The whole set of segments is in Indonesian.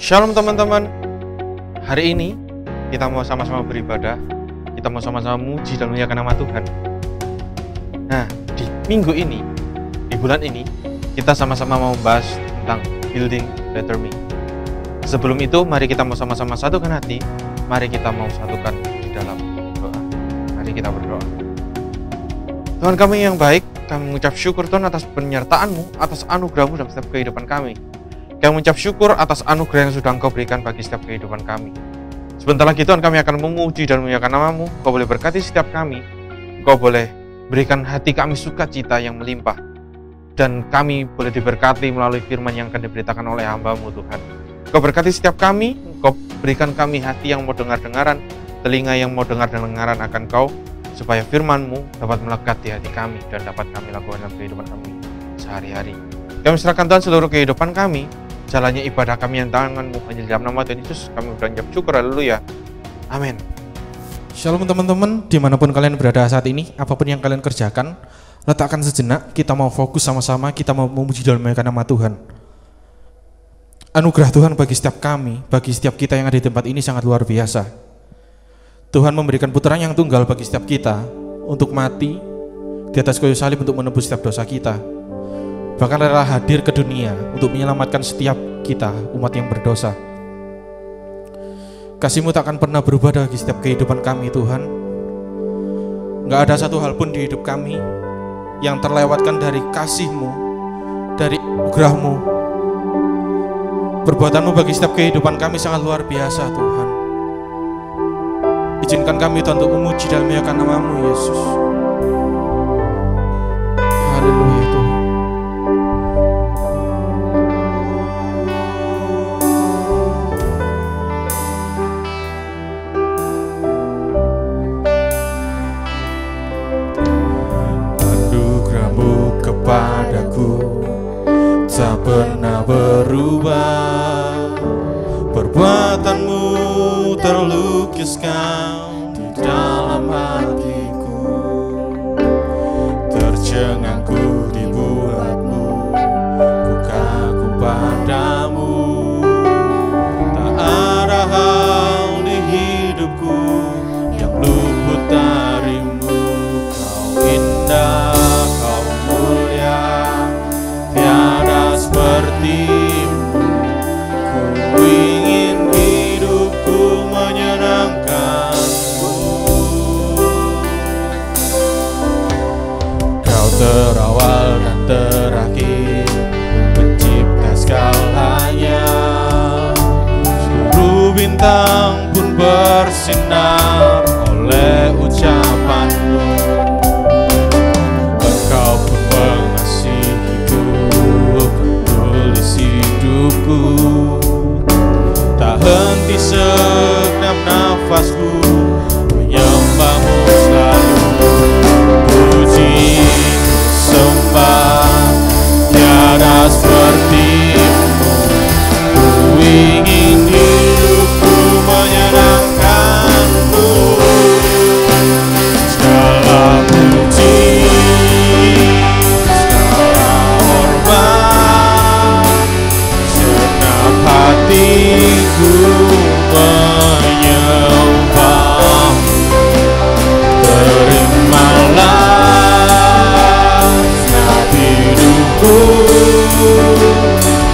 Shalom teman-teman. Hari ini kita mau sama-sama beribadah. Kita mau sama-sama muji dan memuliakan nama Tuhan. Nah, di minggu ini, di bulan ini, kita sama-sama mau membahas tentang Building Better Me. Sebelum itu, mari kita mau sama-sama satukan hati. Mari kita mau satukan di dalam doa. Mari kita berdoa. Tuhan kami yang baik, kami mengucap syukur Tuhan atas penyertaan-Mu, atas anugerah-Mu dalam setiap kehidupan kami. Kami mengucap syukur atas anugerah yang sudah Engkau berikan bagi setiap kehidupan kami. Sebentar lagi Tuhan kami akan memuji dan memuliakan nama-Mu. Engkau boleh berkati setiap kami. Engkau boleh berikan hati kami sukacita yang melimpah. Dan kami boleh diberkati melalui firman yang akan diberitakan oleh hamba-Mu Tuhan. Engkau berkati setiap kami. Engkau berikan kami hati yang mau dengar-dengaran, telinga yang mau dengar-dengaran akan Kau, supaya firman-Mu dapat melekat di hati kami dan dapat kami lakukan dalam kehidupan kami sehari-hari. Kami serahkan Tuhan seluruh kehidupan kami, jalannya ibadah kami yang tangan-Mu, hanya dalam nama Tuhan Yesus kami berucap syukur, haleluya, amin. Shalom teman-teman, dimanapun kalian berada saat ini, apapun yang kalian kerjakan, letakkan sejenak, kita mau fokus sama-sama, kita mau memuji dan memuliakan nama Tuhan. Anugerah Tuhan bagi setiap kami, bagi setiap kita yang ada di tempat ini sangat luar biasa. Tuhan memberikan putranya yang tunggal bagi setiap kita, untuk mati di atas kayu salib untuk menebus setiap dosa kita. Bahkan rela hadir ke dunia untuk menyelamatkan setiap kita, umat yang berdosa. Kasih-Mu tak akan pernah berubah bagi setiap kehidupan kami Tuhan. Gak ada satu hal pun di hidup kami yang terlewatkan dari kasih-Mu, dari anugerah-Mu. Perbuatan-Mu bagi setiap kehidupan kami sangat luar biasa Tuhan. Izinkan kami Tuhan untuk memuji dan memuliakan nama-Mu Yesus. Haleluya Tuhan. Padaku tak pernah berubah, perbuatan-Mu terlukiskan di dalam hatiku, tercengangku dibuat-Mu, ku kagum padamu. Tak ada hal di hidupku yang luput dari-Mu. Kau indah, seperti-Mu, ku ingin hidupku menyenangkan-Mu. Kau terawal dan terakhir, pencipta segalanya. Seluruh bintang pun bersinar oleh ucapan-Mu. Engkau pun mengasihiku, hidupku, tak henti segenap nafasku, menyembah-Mu selalu. Puji sembah, tiada seperti-Mu. Ku ingin hidupku menyenangkan-Mu. Segala puji, hatiku menyembah. Terimalah hidupku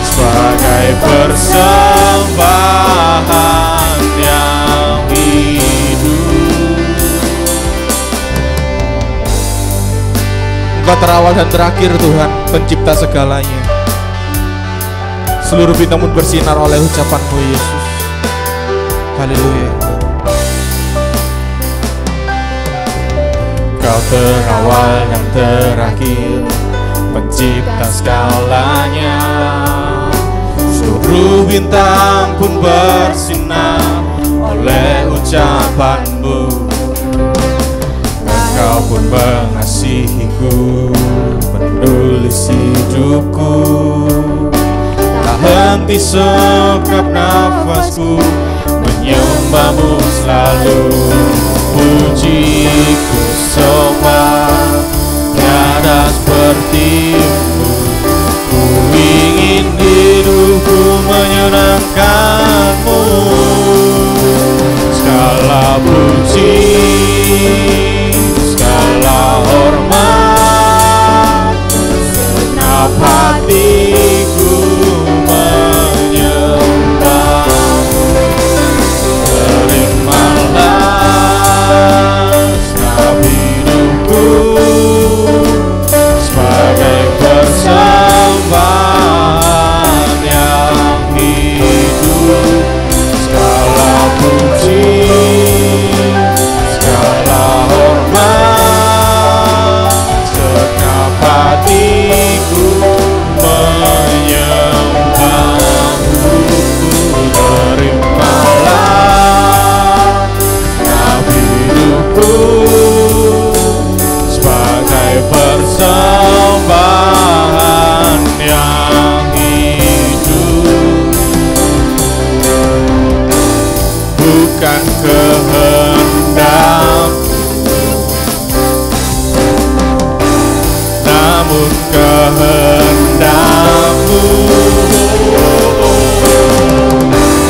sebagai persembahan yang hidup. Engkau terawal dan terakhir Tuhan, pencipta segalanya. Seluruh bintang pun bersinar oleh ucapan-Mu Yesus. Haleluya. Kau terawal dan terakhir, pencipta segalanya. Seluruh bintang pun bersinar oleh ucapan-Mu. Engkau pun mengasihiku, menulis hidupku. Tak henti segenap nafasku, menyembah-Mu selalu. Pujiku sembah, tiada seperti-Mu. Ku ingin hidupku menyenangkan namun kehendak-Mu.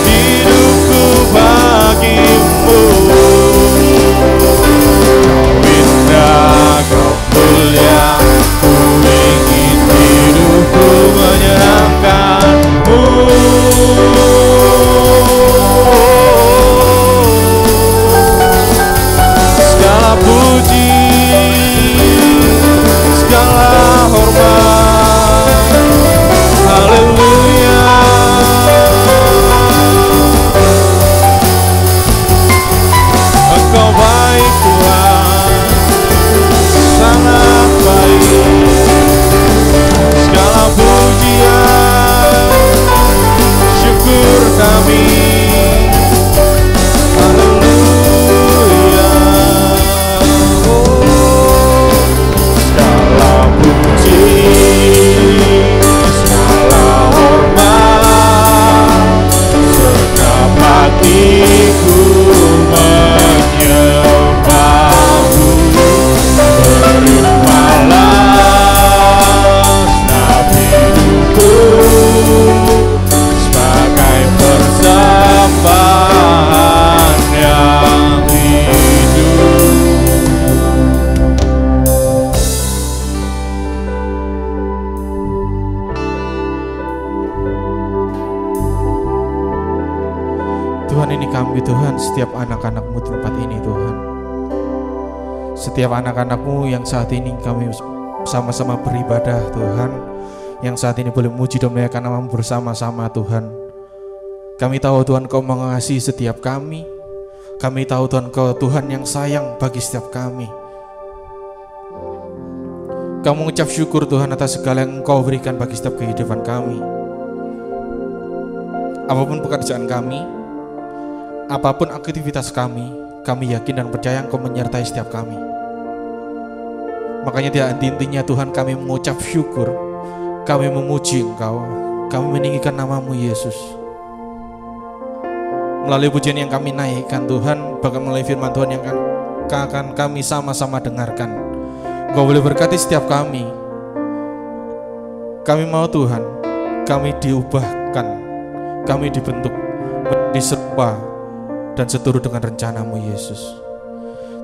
Hidupku bagi-Mu, Kau indah, Kau mulia, ku ingin hidupku menyenangkan-Mu. Segala puji, segala hormat, haleluya. Engkau baik Tuhan, sangat baik. Segala pujian, syukur kami, haleluya. Segala puji, segala hormat, segenap hatiku menyembah-Mu. Terimalah segenap hidupku sebagai persembahan yang hidup. Tuhan, ini kami Tuhan, setiap anak-anak-Mu di tempat ini Tuhan. Setiap anak-anak-Mu yang saat ini kami sama-sama beribadah Tuhan, yang saat ini boleh memuji dan memuliakan nama-Mu bersama-sama Tuhan. Kami tahu Tuhan Kau mengasihi setiap kami. Kami tahu Tuhan Kau Tuhan yang sayang bagi setiap kami. Kami mengucap syukur Tuhan atas segala yang Engkau berikan bagi setiap kehidupan kami. Apapun pekerjaan kami, apapun aktivitas kami yakin dan percaya Engkau menyertai setiap kami. Makanya tidak henti-hentinya Tuhan kami mengucap syukur, kami memuji Engkau, kami meninggikan nama-Mu Yesus. Melalui pujian yang kami naikkan Tuhan, bahkan melalui firman Tuhan yang akan kami sama-sama dengarkan, Engkau boleh berkati setiap kami. Kami mau Tuhan, kami diubahkan, kami dibentuk, diserupa dan seturut dengan rencana-Mu Yesus.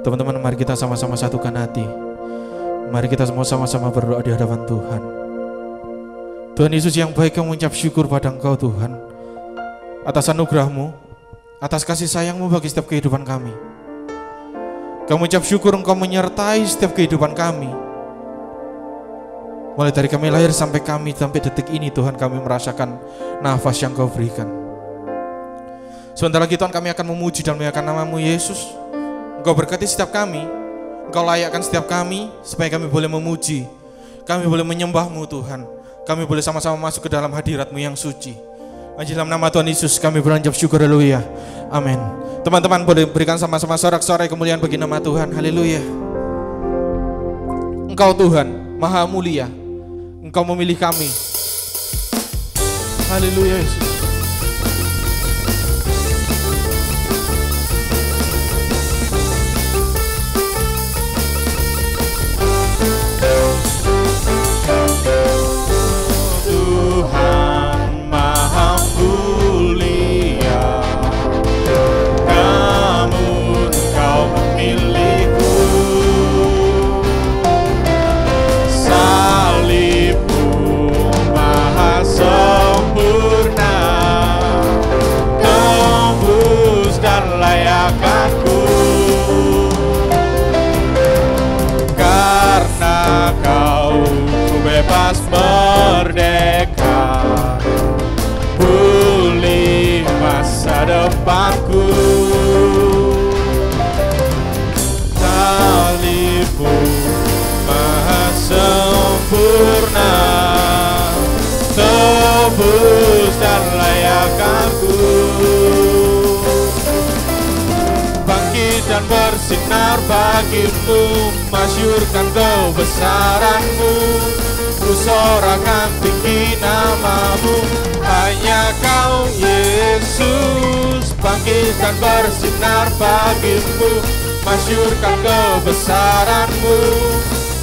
Teman-teman, mari kita sama-sama satukan hati. Mari kita semua sama-sama berdoa di hadapan Tuhan. Tuhan Yesus yang baik, kami mengucap syukur pada Engkau Tuhan, atas anugerah-Mu, atas kasih sayang-Mu bagi setiap kehidupan kami. Kami mengucap syukur Engkau menyertai setiap kehidupan kami. Mulai dari kami lahir sampai detik ini Tuhan, kami merasakan nafas yang Kau berikan. Sebentar lagi Tuhan kami akan memuji dan memuliakan nama-Mu Yesus. Engkau berkati setiap kami, Engkau layakkan setiap kami, supaya kami boleh memuji, kami boleh menyembah-Mu Tuhan, kami boleh sama-sama masuk ke dalam hadirat-Mu yang suci. Dalam nama Tuhan Yesus kami beranjak syukur, haleluya, amin. Teman-teman boleh berikan sama-sama sorak-sorai kemuliaan bagi nama Tuhan, haleluya. Engkau Tuhan Maha Mulia, Engkau memilih kami, haleluya Yesus. Merdeka, pulih masa depanku. Salib-Mu maha sempurna, tebus dan layak aku. Bangkit dan bersinar bagi-Mu, masyurkan kebesaran-Mu. Ku sorakan tinggi nama-Mu, hanya Kau Yesus. Bangkit dan bersinar bagi-Mu, masyurkan kebesaran-Mu.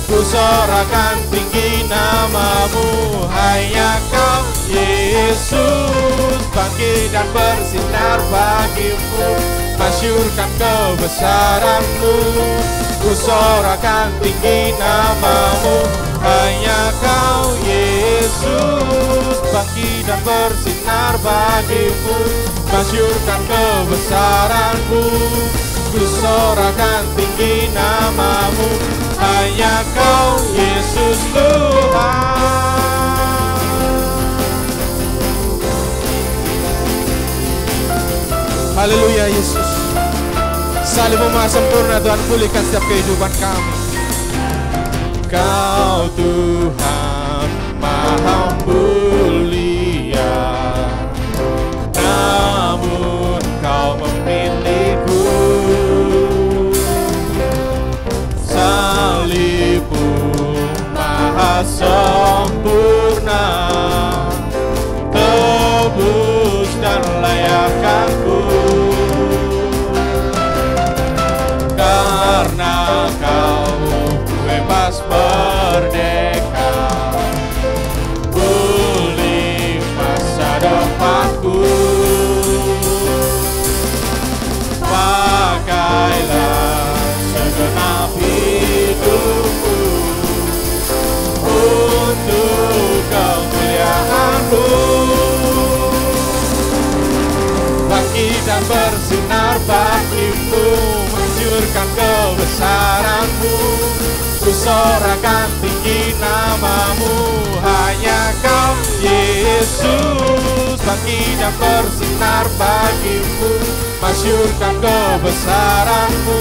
Ku ku sorakan tinggi namamu. Hanya Kau Yesus, bangkit dan bersinar bagimu, masyurkan kebesaran-Mu. Ku sorakan tinggi namamu. Hanya Kau Yesus, bangkit dan bersinar bagimu, masyurkan kebesaran-Mu. Ku sorakan tinggi namamu. Hanya Kau Yesus Tuhan. Haleluya Yesus. Salibmu maha sempurna Tuhan, pulihkan setiap kehidupan kami. Kau Tuhan maha mulia, namun Kau memilihku. Salibmu maha sempurna, tebus dan layak aku. Karena Kau bebas merdeka, pulih masa depanku. Pakailah segenap hidupku untuk kemuliaan-Mu. Bangkit dan bersinar bagimu, masyurkan kebesaran-Mu. Ku sorakan tinggi namamu. Hanya Kau Yesus, bangkit dan bersinar bagimu, masyurkan kebesaran-Mu.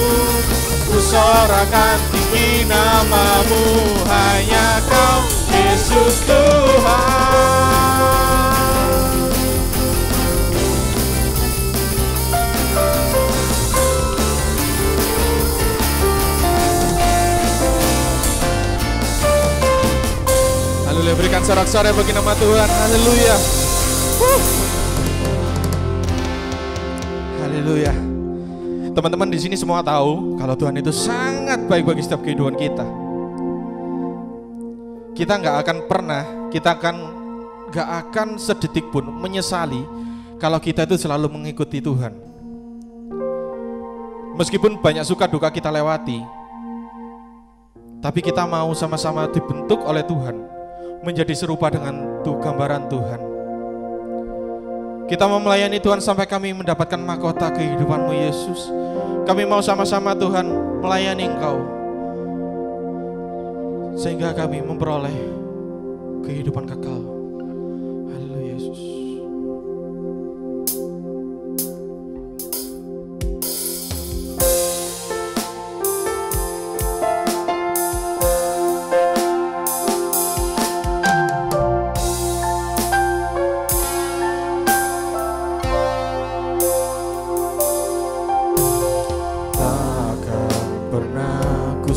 Ku sorakan tinggi namamu. Hanya Kau Yesus Tuhan. Haleluya, berikan sorak-sorai bagi nama Tuhan. Haleluya. Haleluya. Teman-teman di sini semua tahu kalau Tuhan itu sangat baik bagi setiap kehidupan kita. Kita nggak akan sedetik pun menyesali kalau kita itu selalu mengikuti Tuhan. Meskipun banyak suka duka kita lewati, tapi kita mau sama-sama dibentuk oleh Tuhan menjadi serupa dengan gambaran Tuhan. Kita mau melayani Tuhan sampai kami mendapatkan mahkota kehidupan-Mu Yesus. Kami mau sama-sama Tuhan melayani Engkau sehingga kami memperoleh kehidupan kekal. Haleluya Yesus.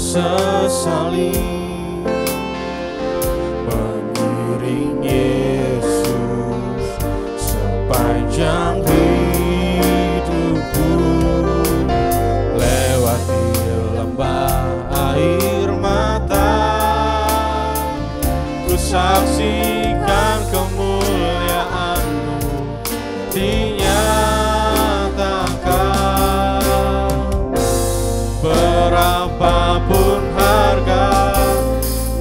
Sesali mengiring Yesus sepanjang hidupku, lewati lembah air mata, ku saksikan kemuliaan-Mu dinyatakan. Berapapun harga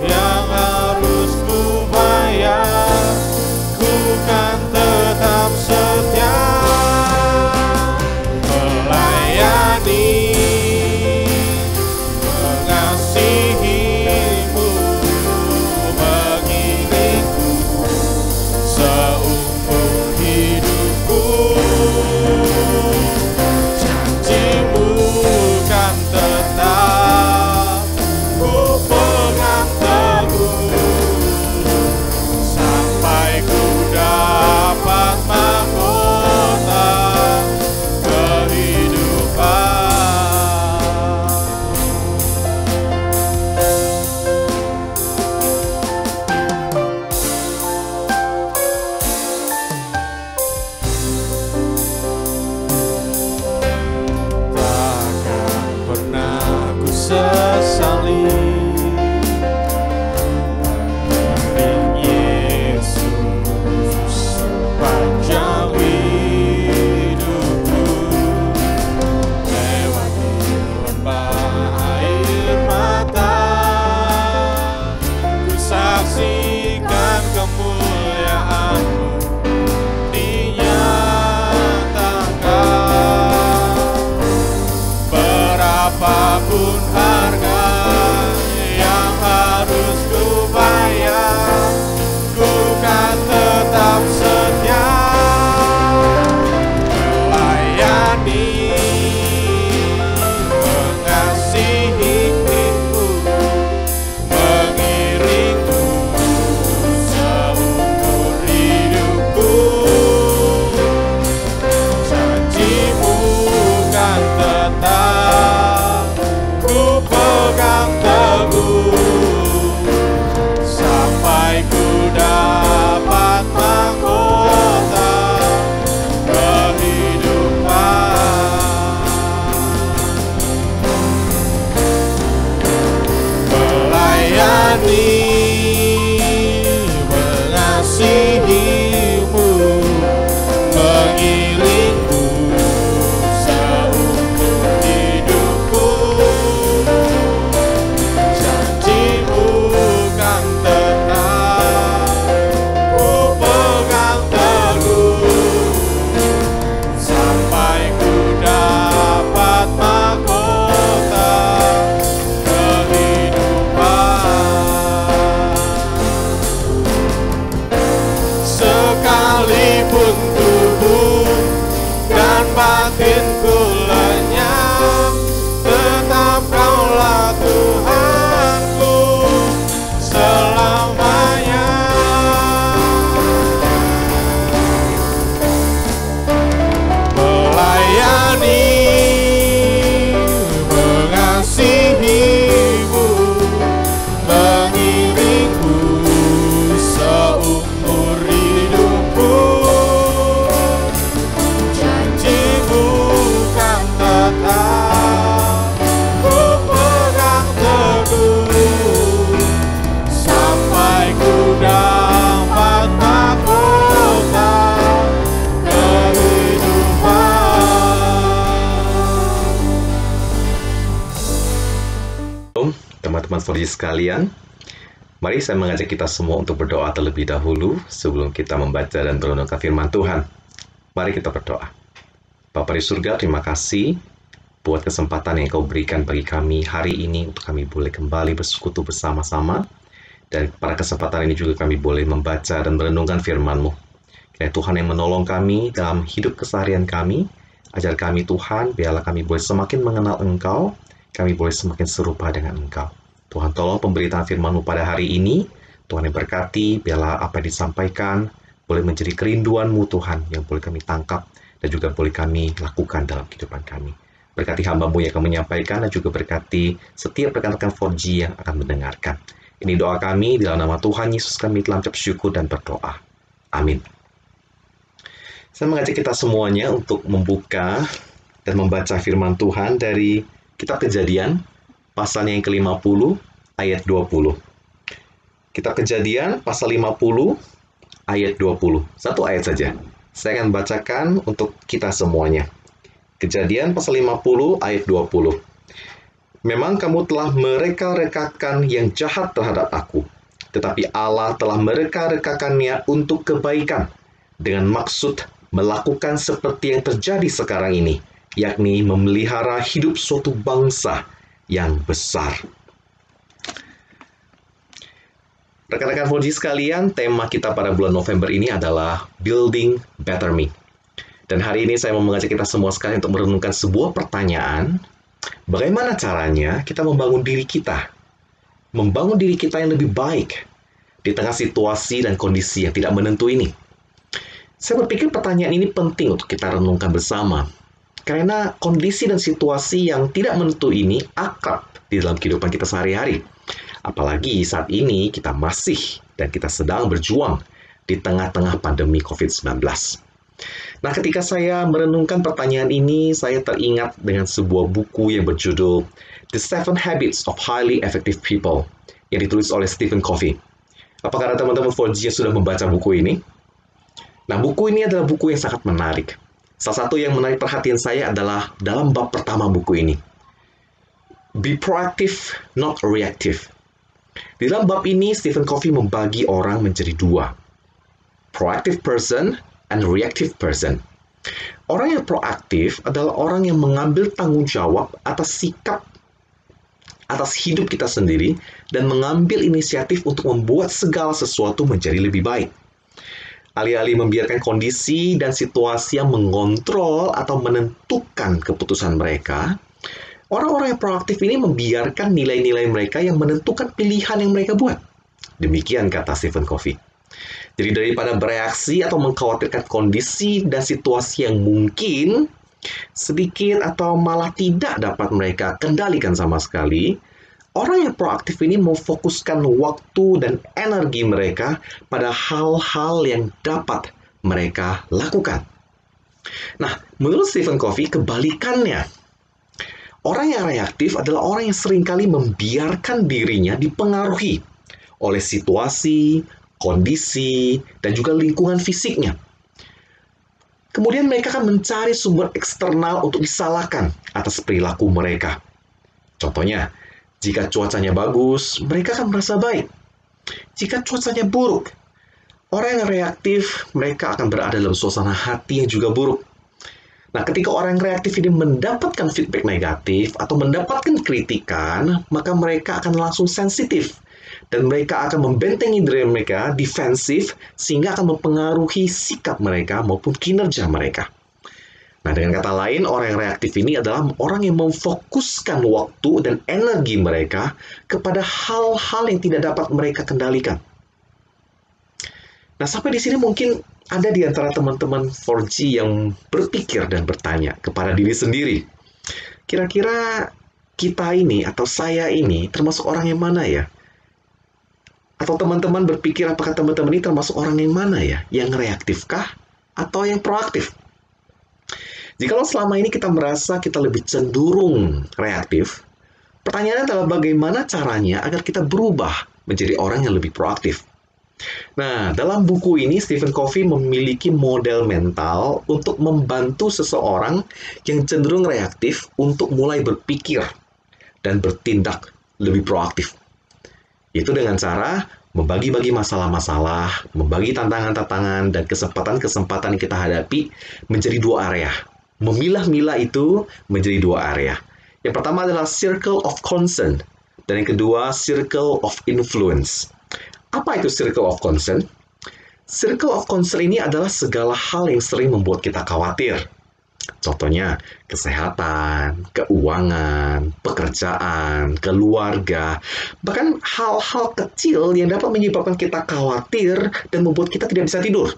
yang harus ku bayar, ku kan tetap setia melayani, mengasihi-Mu, mengiringku teman-teman 4G sekalian. Mari saya mengajak kita semua untuk berdoa terlebih dahulu sebelum kita membaca dan merenungkan firman Tuhan. Mari kita berdoa. Bapa di surga, terima kasih buat kesempatan yang Kau berikan bagi kami hari ini untuk kami boleh kembali bersekutu bersama-sama. Dan pada kesempatan ini juga kami boleh membaca dan merenungkan firman-Mu. Kiranya Tuhan yang menolong kami dalam hidup keseharian kami. Ajar kami Tuhan, biarlah kami boleh semakin mengenal Engkau, kami boleh semakin serupa dengan Engkau. Tuhan tolong pemberitaan firman-Mu pada hari ini, Tuhan yang berkati, biarlah apa yang disampaikan boleh menjadi kerinduan-Mu Tuhan, yang boleh kami tangkap dan juga boleh kami lakukan dalam kehidupan kami. Berkati hamba-Mu yang akan menyampaikan dan juga berkati setiap rekan-rekan 4G yang akan mendengarkan. Ini doa kami, dalam nama Tuhan Yesus kami telah mengucap syukur dan berdoa. Amin. Saya mengajak kita semuanya untuk membuka dan membaca firman Tuhan dari Kitab Kejadian, pasalnya yang ke-50, ayat 20. Kitab Kejadian, pasal 50, ayat 20. Satu ayat saja. Saya akan bacakan untuk kita semuanya. Kejadian, pasal 50, ayat 20. Memang kamu telah mereka-rekakan yang jahat terhadap aku, tetapi Allah telah mereka-rekakannya untuk kebaikan, dengan maksud melakukan seperti yang terjadi sekarang ini, yakni memelihara hidup suatu bangsa yang besar. Rekan-rekan 4G sekalian, tema kita pada bulan November ini adalah Building Better Me. Dan hari ini saya mau mengajak kita semua sekalian untuk merenungkan sebuah pertanyaan, bagaimana caranya kita membangun diri kita yang lebih baik di tengah situasi dan kondisi yang tidak menentu ini. Saya berpikir pertanyaan ini penting untuk kita renungkan bersama, karena kondisi dan situasi yang tidak menentu ini akrab di dalam kehidupan kita sehari-hari. Apalagi saat ini kita masih dan kita sedang berjuang di tengah-tengah pandemi COVID-19. Nah, ketika saya merenungkan pertanyaan ini, saya teringat dengan sebuah buku yang berjudul The 7 Habits of Highly Effective People yang ditulis oleh Stephen Covey. Apakah ada teman-teman 4G yang sudah membaca buku ini? Nah, buku ini adalah buku yang sangat menarik. Salah satu yang menarik perhatian saya adalah dalam bab pertama buku ini. Be proactive, not reactive. Di dalam bab ini, Stephen Covey membagi orang menjadi dua. Proactive person and reactive person. Orang yang proaktif adalah orang yang mengambil tanggung jawab atas sikap, atas hidup kita sendiri, dan mengambil inisiatif untuk membuat segala sesuatu menjadi lebih baik. Alih-alih membiarkan kondisi dan situasi yang mengontrol atau menentukan keputusan mereka, orang-orang yang proaktif ini membiarkan nilai-nilai mereka yang menentukan pilihan yang mereka buat. Demikian kata Stephen Covey. Jadi daripada bereaksi atau mengkhawatirkan kondisi dan situasi yang mungkin sedikit atau malah tidak dapat mereka kendalikan sama sekali, orang yang proaktif ini memfokuskan waktu dan energi mereka pada hal-hal yang dapat mereka lakukan. Nah, menurut Stephen Covey, kebalikannya. Orang yang reaktif adalah orang yang seringkali membiarkan dirinya dipengaruhi oleh situasi, kondisi, dan juga lingkungan fisiknya. Kemudian mereka akan mencari sumber eksternal untuk disalahkan atas perilaku mereka. Contohnya, jika cuacanya bagus, mereka akan merasa baik. Jika cuacanya buruk, orang yang reaktif, mereka akan berada dalam suasana hati yang juga buruk. Nah, ketika orang yang reaktif ini mendapatkan feedback negatif atau mendapatkan kritikan, maka mereka akan langsung sensitif. Dan mereka akan membentengi diri mereka, defensif, sehingga akan mempengaruhi sikap mereka maupun kinerja mereka. Nah, dengan kata lain, orang yang reaktif ini adalah orang yang memfokuskan waktu dan energi mereka kepada hal-hal yang tidak dapat mereka kendalikan. Nah, sampai di sini mungkin ada di antara teman-teman 4G yang berpikir dan bertanya kepada diri sendiri, kira-kira kita ini atau saya ini termasuk orang yang mana ya? Atau teman-teman berpikir apakah teman-teman ini termasuk orang yang mana ya? Yang reaktifkah atau yang proaktif? Jikalau selama ini kita merasa kita lebih cenderung reaktif, pertanyaannya adalah bagaimana caranya agar kita berubah menjadi orang yang lebih proaktif. Nah, dalam buku ini Stephen Covey memiliki model mental untuk membantu seseorang yang cenderung reaktif untuk mulai berpikir dan bertindak lebih proaktif. Itu dengan cara membagi-bagi masalah-masalah, membagi tantangan-tantangan, dan kesempatan-kesempatan yang kita hadapi menjadi dua area. Memilah-milah itu menjadi dua area. Yang pertama adalah circle of concern, dan yang kedua circle of influence. Apa itu circle of concern? Circle of concern ini adalah segala hal yang sering membuat kita khawatir. Contohnya, kesehatan, keuangan, pekerjaan, keluarga, bahkan hal-hal kecil yang dapat menyebabkan kita khawatir dan membuat kita tidak bisa tidur.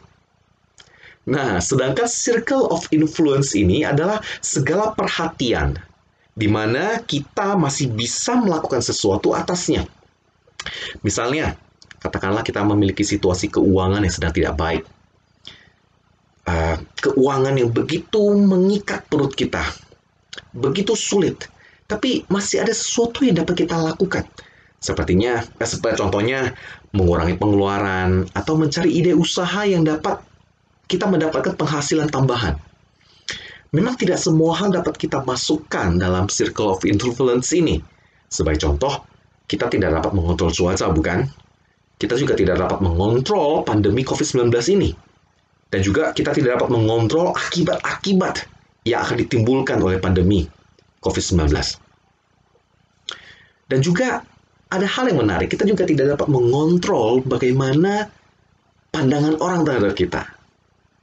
Nah, sedangkan circle of influence ini adalah segala perhatian, di mana kita masih bisa melakukan sesuatu atasnya. Misalnya, katakanlah kita memiliki situasi keuangan yang sedang tidak baik. Keuangan yang begitu mengikat perut kita, begitu sulit, tapi masih ada sesuatu yang dapat kita lakukan. Seperti contohnya, mengurangi pengeluaran atau mencari ide usaha yang dapat kita mendapatkan penghasilan tambahan. Memang tidak semua hal dapat kita masukkan dalam circle of influence ini. Sebagai contoh, kita tidak dapat mengontrol cuaca, bukan? Kita juga tidak dapat mengontrol pandemi COVID-19 ini. Dan juga kita tidak dapat mengontrol akibat-akibat yang akan ditimbulkan oleh pandemi COVID-19. Dan juga ada hal yang menarik, kita juga tidak dapat mengontrol bagaimana pandangan orang terhadap kita.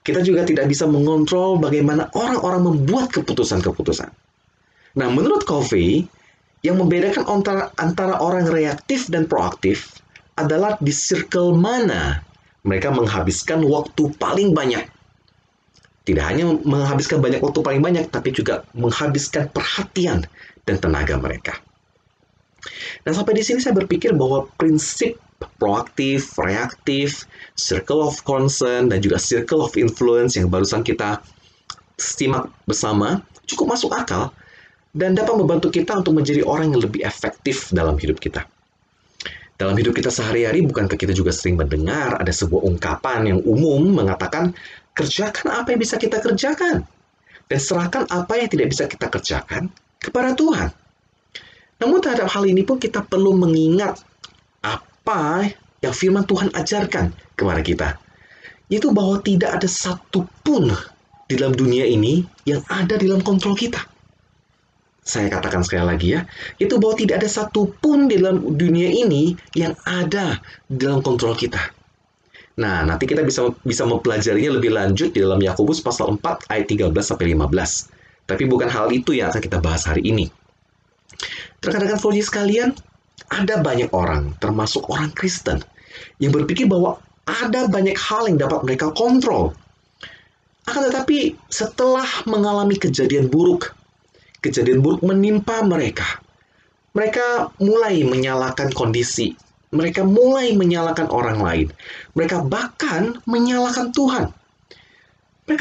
Kita juga tidak bisa mengontrol bagaimana orang-orang membuat keputusan-keputusan. Nah, menurut Covey, yang membedakan antara orang reaktif dan proaktif adalah di circle mana mereka menghabiskan waktu paling banyak. Tidak hanya menghabiskan banyak waktu paling banyak, tapi juga menghabiskan perhatian dan tenaga mereka. Nah, sampai di sini saya berpikir bahwa prinsip proaktif, reaktif, circle of concern, dan juga circle of influence yang barusan kita simak bersama cukup masuk akal dan dapat membantu kita untuk menjadi orang yang lebih efektif dalam hidup kita. Dalam hidup kita sehari-hari, bukankah kita juga sering mendengar ada sebuah ungkapan yang umum mengatakan, kerjakan apa yang bisa kita kerjakan, dan serahkan apa yang tidak bisa kita kerjakan kepada Tuhan. Namun terhadap hal ini pun kita perlu mengingat apa yang firman Tuhan ajarkan kepada kita, yaitu bahwa tidak ada satupun di dalam dunia ini yang ada di dalam kontrol kita. Saya katakan sekali lagi ya, itu bahwa tidak ada satupun di dalam dunia ini yang ada di dalam kontrol kita. Nah, nanti kita bisa mempelajarinya lebih lanjut di dalam Yakobus pasal 4 ayat 13-15. Tapi bukan hal itu yang akan kita bahas hari ini. Rekan-rekan Floji sekalian, ada banyak orang, termasuk orang Kristen, yang berpikir bahwa ada banyak hal yang dapat mereka kontrol. Akan tetapi, setelah mengalami kejadian buruk menimpa mereka. Mereka mulai menyalahkan kondisi. Mereka mulai menyalahkan orang lain. Mereka bahkan menyalahkan Tuhan. Ada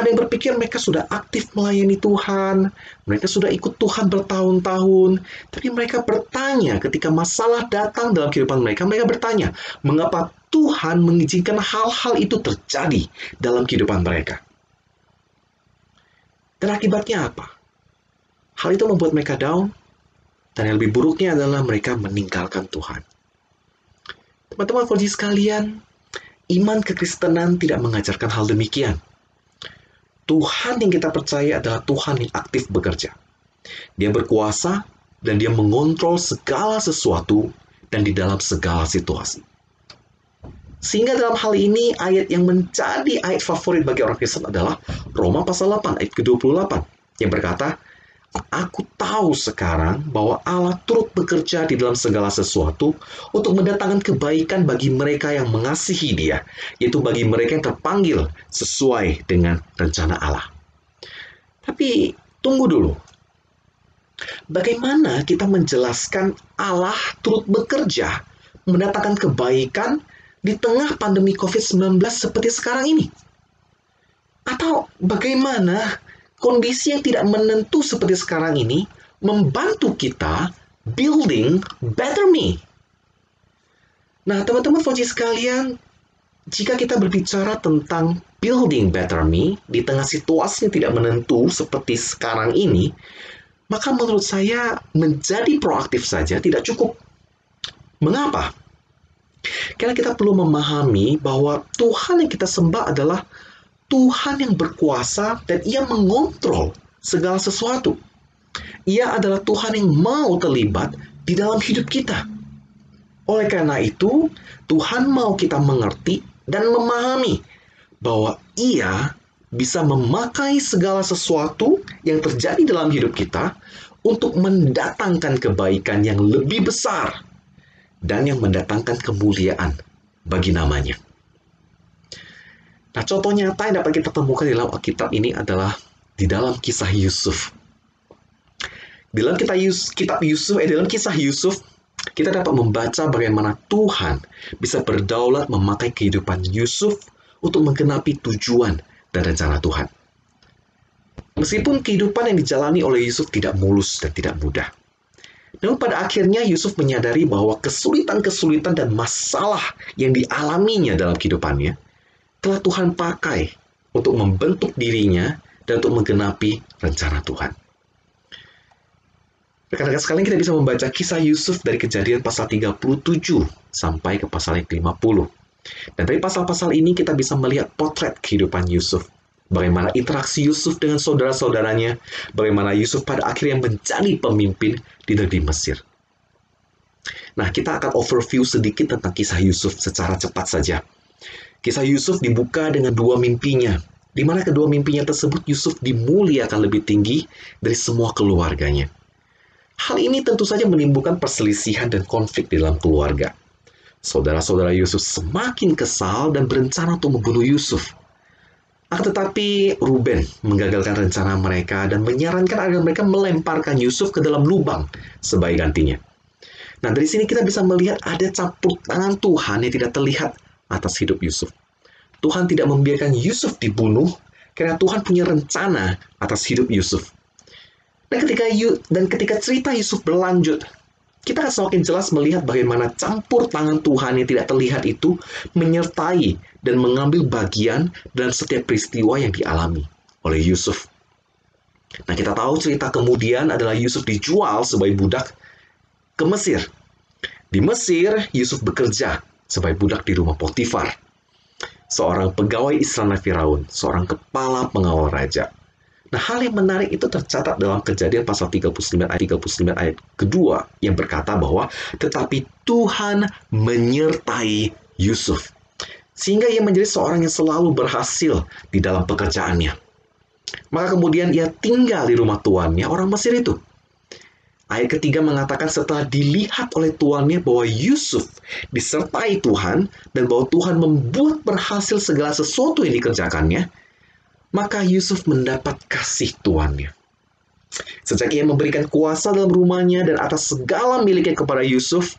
yang berpikir mereka sudah aktif melayani Tuhan. Mereka sudah ikut Tuhan bertahun-tahun. Tapi mereka bertanya ketika masalah datang dalam kehidupan mereka. Mereka bertanya, mengapa Tuhan mengizinkan hal-hal itu terjadi dalam kehidupan mereka? Dan akibatnya apa? Hal itu membuat mereka down, dan yang lebih buruknya adalah mereka meninggalkan Tuhan. Teman-teman Floji sekalian, iman kekristenan tidak mengajarkan hal demikian. Tuhan yang kita percaya adalah Tuhan yang aktif bekerja. Dia berkuasa, dan dia mengontrol segala sesuatu, dan di dalam segala situasi. Sehingga dalam hal ini, ayat yang menjadi ayat favorit bagi orang Kristen adalah Roma pasal 8, ayat ke-28, yang berkata, Aku tahu sekarang bahwa Allah turut bekerja di dalam segala sesuatu untuk mendatangkan kebaikan bagi mereka yang mengasihi Dia, yaitu bagi mereka yang terpanggil sesuai dengan rencana Allah. Tapi tunggu dulu. Bagaimana kita menjelaskan Allah turut bekerja mendatangkan kebaikan di tengah pandemi COVID-19 seperti sekarang ini? Atau bagaimana kondisi yang tidak menentu seperti sekarang ini membantu kita building better me? Nah, teman-teman Floji sekalian, jika kita berbicara tentang building better me di tengah situasi yang tidak menentu seperti sekarang ini, maka menurut saya menjadi proaktif saja tidak cukup. Mengapa? Karena kita perlu memahami bahwa Tuhan yang kita sembah adalah Tuhan yang berkuasa dan Ia mengontrol segala sesuatu. Ia adalah Tuhan yang mau terlibat di dalam hidup kita. Oleh karena itu, Tuhan mau kita mengerti dan memahami bahwa Ia bisa memakai segala sesuatu yang terjadi dalam hidup kita untuk mendatangkan kebaikan yang lebih besar dan yang mendatangkan kemuliaan bagi namanya. Nah, contoh nyata yang dapat kita temukan di dalam Alkitab ini adalah di dalam kisah Yusuf. Di dalam dalam kisah Yusuf, kita dapat membaca bagaimana Tuhan bisa berdaulat memakai kehidupan Yusuf untuk menggenapi tujuan dan rencana Tuhan. Meskipun kehidupan yang dijalani oleh Yusuf tidak mulus dan tidak mudah, namun pada akhirnya Yusuf menyadari bahwa kesulitan-kesulitan dan masalah yang dialaminya dalam kehidupannya telah Tuhan pakai untuk membentuk dirinya dan untuk menggenapi rencana Tuhan. Rekan-rekan sekalian, kita bisa membaca kisah Yusuf dari Kejadian pasal 37 sampai ke pasal 50. Dan dari pasal-pasal ini kita bisa melihat potret kehidupan Yusuf. Bagaimana interaksi Yusuf dengan saudara-saudaranya, bagaimana Yusuf pada akhirnya menjadi pemimpin di negeri Mesir. Nah, kita akan overview sedikit tentang kisah Yusuf secara cepat saja. Kisah Yusuf dibuka dengan dua mimpinya, di mana kedua mimpinya tersebut Yusuf dimuliakan lebih tinggi dari semua keluarganya. Hal ini tentu saja menimbulkan perselisihan dan konflik di dalam keluarga. Saudara-saudara Yusuf semakin kesal dan berencana untuk membunuh Yusuf. Akan tetapi Ruben menggagalkan rencana mereka dan menyarankan agar mereka melemparkan Yusuf ke dalam lubang sebagai gantinya. Nah, dari sini kita bisa melihat ada campur tangan Tuhan yang tidak terlihat atas hidup Yusuf. Tuhan tidak membiarkan Yusuf dibunuh karena Tuhan punya rencana atas hidup Yusuf. Dan ketika cerita Yusuf berlanjut, kita akan semakin jelas melihat bagaimana campur tangan Tuhan yang tidak terlihat itu menyertai dan mengambil bagian dalam setiap peristiwa yang dialami oleh Yusuf. Nah, kita tahu cerita kemudian adalah Yusuf dijual sebagai budak ke Mesir. Di Mesir, Yusuf bekerja sebagai budak di rumah Potifar, seorang pegawai istana Firaun, seorang kepala pengawal raja. Nah, hal yang menarik itu tercatat dalam Kejadian pasal 39 ayat kedua yang berkata bahwa tetapi Tuhan menyertai Yusuf sehingga ia menjadi seorang yang selalu berhasil di dalam pekerjaannya. Maka kemudian ia tinggal di rumah tuannya, orang Mesir itu. Ayat ketiga mengatakan setelah dilihat oleh tuannya bahwa Yusuf disertai Tuhan dan bahwa Tuhan membuat berhasil segala sesuatu yang dikerjakannya, maka Yusuf mendapat kasih tuannya. Sejak ia memberikan kuasa dalam rumahnya dan atas segala miliknya kepada Yusuf,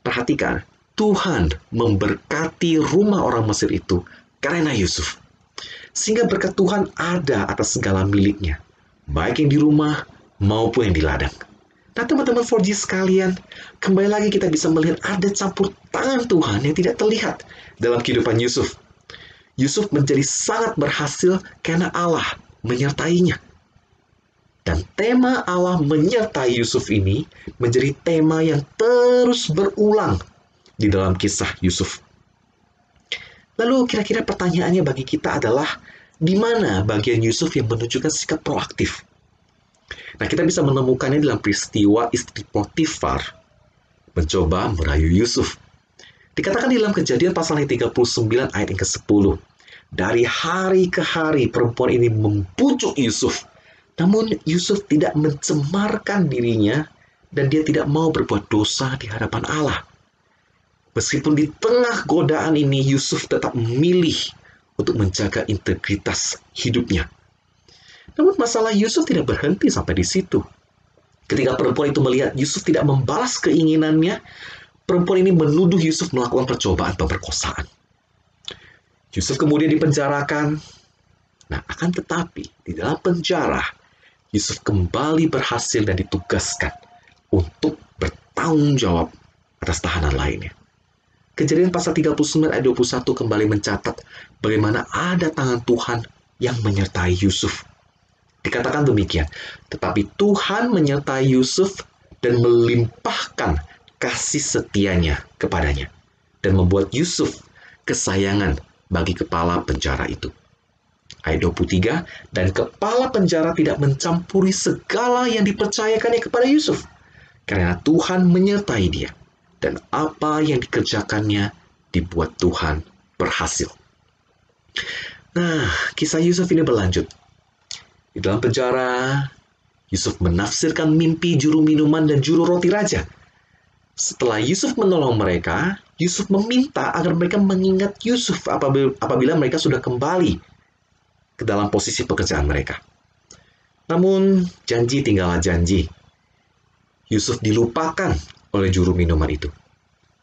perhatikan, Tuhan memberkati rumah orang Mesir itu karena Yusuf. Sehingga berkat Tuhan ada atas segala miliknya, baik yang di rumah maupun yang di ladang. Nah, teman-teman 4G sekalian, kembali lagi kita bisa melihat ada campur tangan Tuhan yang tidak terlihat dalam kehidupan Yusuf. Yusuf menjadi sangat berhasil karena Allah menyertainya. Dan tema Allah menyertai Yusuf ini menjadi tema yang terus berulang di dalam kisah Yusuf. Lalu kira-kira pertanyaannya bagi kita adalah, di mana bagian Yusuf yang menunjukkan sikap proaktif? Nah, kita bisa menemukannya dalam peristiwa istri Potifar mencoba merayu Yusuf. Dikatakan di dalam Kejadian pasal 39 ayat yang ke-10. Dari hari ke hari perempuan ini membujuk Yusuf. Namun Yusuf tidak mencemarkan dirinya dan dia tidak mau berbuat dosa di hadapan Allah. Meskipun di tengah godaan ini Yusuf tetap memilih untuk menjaga integritas hidupnya. Namun masalah Yusuf tidak berhenti sampai di situ. Ketika perempuan itu melihat Yusuf tidak membalas keinginannya, perempuan ini menuduh Yusuf melakukan percobaan pemerkosaan. Yusuf kemudian dipenjarakan. Nah, akan tetapi di dalam penjara, Yusuf kembali berhasil dan ditugaskan untuk bertanggung jawab atas tahanan lainnya. Kejadian pasal 39 ayat 21 kembali mencatat bagaimana ada tangan Tuhan yang menyertai Yusuf. Dikatakan demikian, tetapi Tuhan menyertai Yusuf dan melimpahkan kasih setianya kepadanya dan membuat Yusuf kesayangan bagi kepala penjara itu. Ayat 23, dan kepala penjara tidak mencampuri segala yang dipercayakannya kepada Yusuf, karena Tuhan menyertai dia, dan apa yang dikerjakannya dibuat Tuhan berhasil. Nah, kisah Yusuf ini berlanjut. Di dalam penjara, Yusuf menafsirkan mimpi juru minuman dan juru roti raja. Setelah Yusuf menolong mereka, Yusuf meminta agar mereka mengingat Yusuf apabila mereka sudah kembali ke dalam posisi pekerjaan mereka. Namun, janji tinggallah janji. Yusuf dilupakan oleh juru minuman itu.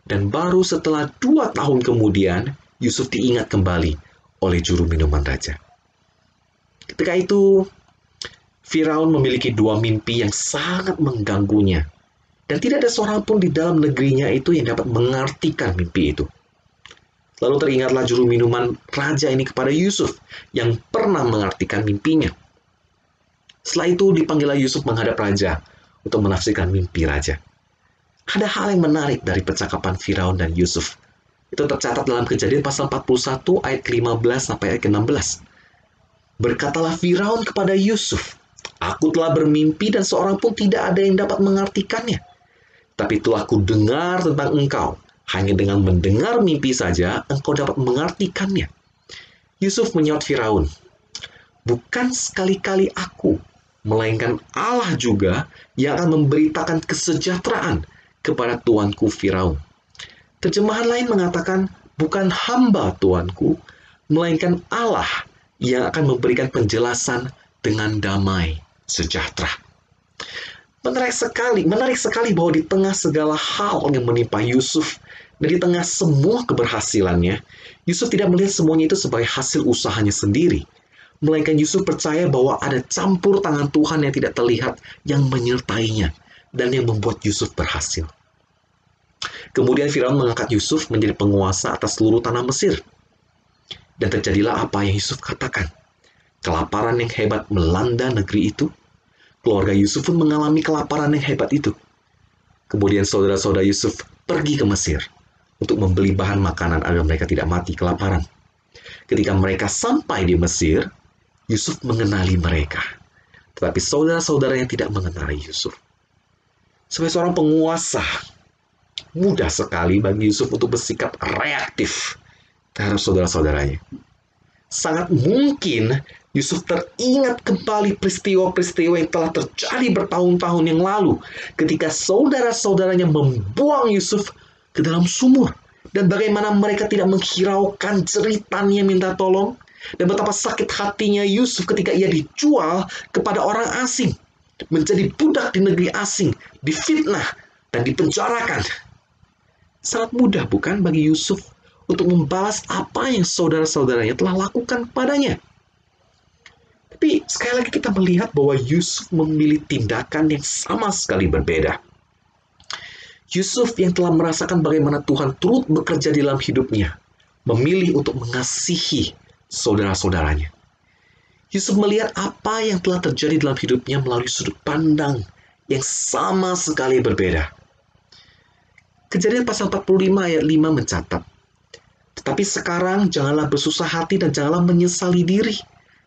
Dan baru setelah 2 tahun kemudian, Yusuf diingat kembali oleh juru minuman raja. Ketika itu, Firaun memiliki 2 mimpi yang sangat mengganggunya. Dan tidak ada seorang pun di dalam negerinya itu yang dapat mengartikan mimpi itu. Lalu teringatlah juru minuman raja ini kepada Yusuf yang pernah mengartikan mimpinya. Setelah itu dipanggillah Yusuf menghadap raja untuk menafsirkan mimpi raja. Ada hal yang menarik dari percakapan Firaun dan Yusuf. Itu tercatat dalam Kejadian pasal 41 ayat 15 sampai ayat 16. Berkatalah Firaun kepada Yusuf, "Aku telah bermimpi dan seorang pun tidak ada yang dapat mengartikannya. Tapi telah kudengar tentang engkau. Hanya dengan mendengar mimpi saja, engkau dapat mengartikannya." Yusuf menjawab Firaun, "Bukan sekali-kali aku, melainkan Allah juga yang akan memberitakan kesejahteraan kepada tuanku Firaun." Terjemahan lain mengatakan, bukan hamba tuanku, melainkan Allah yang akan memberikan penjelasan dengan damai sejahtera. Menarik sekali bahwa di tengah segala hal yang menimpa Yusuf, dan di tengah semua keberhasilannya, Yusuf tidak melihat semuanya itu sebagai hasil usahanya sendiri. Melainkan Yusuf percaya bahwa ada campur tangan Tuhan yang tidak terlihat yang menyertainya dan yang membuat Yusuf berhasil. Kemudian Firaun mengangkat Yusuf menjadi penguasa atas seluruh tanah Mesir. Dan terjadilah apa yang Yusuf katakan. Kelaparan yang hebat melanda negeri itu. Keluarga Yusuf pun mengalami kelaparan yang hebat itu. Kemudian saudara-saudara Yusuf pergi ke Mesir untuk membeli bahan makanan agar mereka tidak mati kelaparan. Ketika mereka sampai di Mesir, Yusuf mengenali mereka. Tetapi saudara-saudaranya tidak mengenali Yusuf. Sebagai seorang penguasa, mudah sekali bagi Yusuf untuk bersikap reaktif terhadap saudara-saudaranya. Sangat mungkin Yusuf teringat kembali peristiwa-peristiwa yang telah terjadi bertahun-tahun yang lalu ketika saudara-saudaranya membuang Yusuf ke dalam sumur, dan bagaimana mereka tidak menghiraukan ceritanya minta tolong, dan betapa sakit hatinya Yusuf ketika ia dijual kepada orang asing, menjadi budak di negeri asing, difitnah dan dipenjarakan. Sangat mudah bukan bagi Yusuf untuk membalas apa yang saudara-saudaranya telah lakukan kepadanya. Tapi sekali lagi kita melihat bahwa Yusuf memilih tindakan yang sama sekali berbeda. Yusuf yang telah merasakan bagaimana Tuhan turut bekerja dalam hidupnya, memilih untuk mengasihi saudara-saudaranya. Yusuf melihat apa yang telah terjadi dalam hidupnya melalui sudut pandang yang sama sekali berbeda. Kejadian pasal 45 ayat 5 mencatat, "Tetapi sekarang janganlah bersusah hati dan janganlah menyesali diri,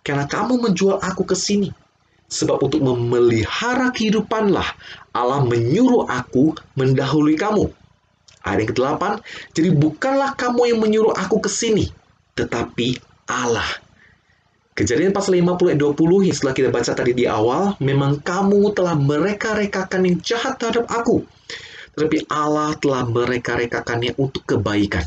karena kamu menjual aku ke sini. Sebab untuk memelihara kehidupanlah Allah menyuruh aku mendahului kamu." Ayat yang ke-8, "Jadi bukanlah kamu yang menyuruh aku ke sini, tetapi Allah." Kejadian pasal 50 ayat 20 yang setelah kita baca tadi di awal, "Memang kamu telah mereka-rekakan yang jahat terhadap aku, tetapi Allah telah mereka-rekakannya untuk kebaikan,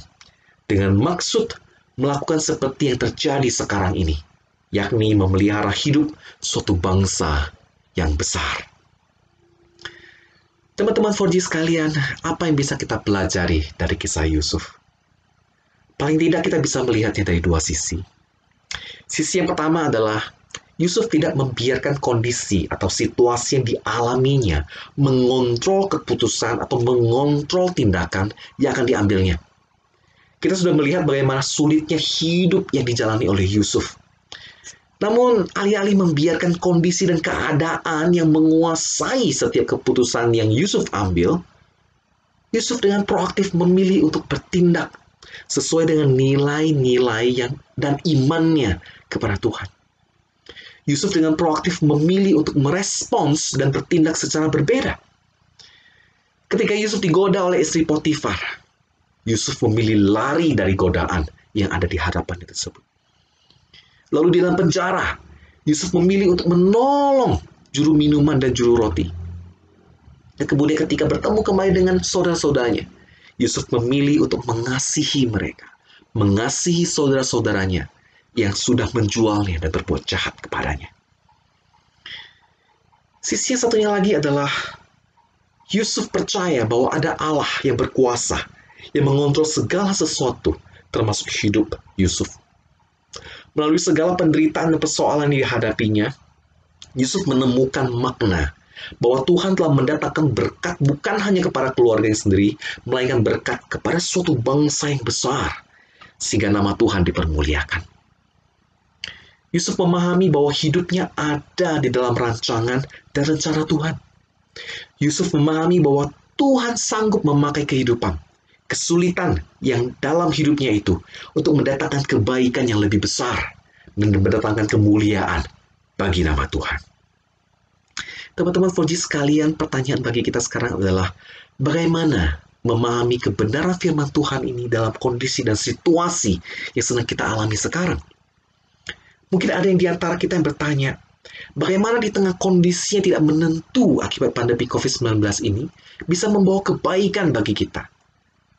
dengan maksud melakukan seperti yang terjadi sekarang ini, yakni memelihara hidup suatu bangsa yang besar." Teman-teman 4G sekalian, apa yang bisa kita pelajari dari kisah Yusuf? Paling tidak kita bisa melihatnya dari 2 sisi. Sisi yang pertama adalah Yusuf tidak membiarkan kondisi atau situasi yang dialaminya mengontrol keputusan atau mengontrol tindakan yang akan diambilnya. Kita sudah melihat bagaimana sulitnya hidup yang dijalani oleh Yusuf. Namun, alih-alih membiarkan kondisi dan keadaan yang menguasai setiap keputusan yang Yusuf ambil, Yusuf dengan proaktif memilih untuk bertindak sesuai dengan nilai-nilai dan imannya kepada Tuhan. Yusuf dengan proaktif memilih untuk merespons dan bertindak secara berbeda. Ketika Yusuf digoda oleh istri Potifar, Yusuf memilih lari dari godaan yang ada di hadapannya tersebut. Lalu di dalam penjara, Yusuf memilih untuk menolong juru minuman dan juru roti. Dan kemudian ketika bertemu kembali dengan saudara-saudaranya, Yusuf memilih untuk mengasihi mereka, mengasihi saudara-saudaranya yang sudah menjualnya dan berbuat jahat kepadanya. Sisi yang satunya lagi adalah Yusuf percaya bahwa ada Allah yang berkuasa, yang mengontrol segala sesuatu, termasuk hidup Yusuf. Melalui segala penderitaan dan persoalan yang dihadapinya, Yusuf menemukan makna bahwa Tuhan telah mendatangkan berkat bukan hanya kepada keluarganya sendiri, melainkan berkat kepada suatu bangsa yang besar, sehingga nama Tuhan dipermuliakan. Yusuf memahami bahwa hidupnya ada di dalam rancangan dan rencana Tuhan. Yusuf memahami bahwa Tuhan sanggup memakai kehidupan, kesulitan yang dalam hidupnya itu untuk mendatangkan kebaikan yang lebih besar dan mendatangkan kemuliaan bagi nama Tuhan. Teman-teman 4G sekalian, pertanyaan bagi kita sekarang adalah bagaimana memahami kebenaran firman Tuhan ini dalam kondisi dan situasi yang sedang kita alami sekarang. Mungkin ada yang di antara kita yang bertanya, bagaimana di tengah kondisi yang tidak menentu akibat pandemi COVID-19 ini bisa membawa kebaikan bagi kita?